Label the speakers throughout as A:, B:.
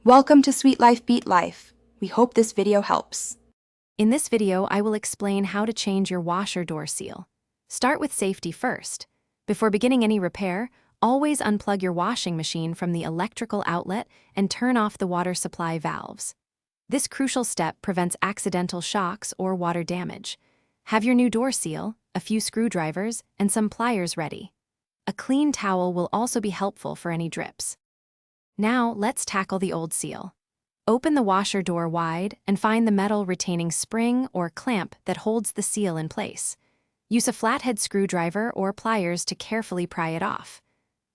A: Welcome to Sweet Life Beat Life. We hope this video helps.
B: In this video, I will explain how to change your washer door seal. Start with safety first. Before beginning any repair, always unplug your washing machine from the electrical outlet and turn off the water supply valves. This crucial step prevents accidental shocks or water damage. Have your new door seal, a few screwdrivers, and some pliers ready. A clean towel will also be helpful for any drips. Now, let's tackle the old seal. Open the washer door wide and find the metal retaining spring or clamp that holds the seal in place. Use a flathead screwdriver or pliers to carefully pry it off.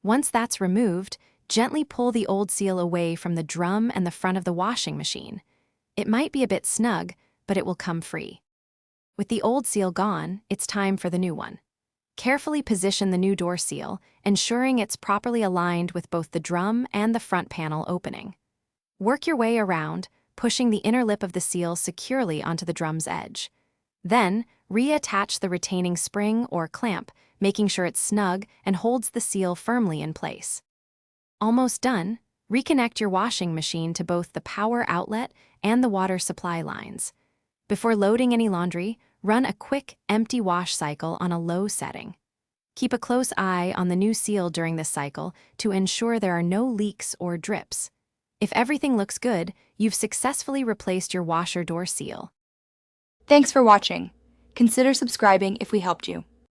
B: Once that's removed, gently pull the old seal away from the drum and the front of the washing machine. It might be a bit snug, but it will come free. With the old seal gone, it's time for the new one. Carefully position the new door seal, ensuring it's properly aligned with both the drum and the front panel opening. Work your way around, pushing the inner lip of the seal securely onto the drum's edge. Then, reattach the retaining spring or clamp, making sure it's snug and holds the seal firmly in place. Almost done, reconnect your washing machine to both the power outlet and the water supply lines. Before loading any laundry, run a quick, empty wash cycle on a low setting. Keep a close eye on the new seal during this cycle to ensure there are no leaks or drips. If everything looks good, you've successfully replaced your washer door seal.
A: Thanks for watching. Consider subscribing if we helped you.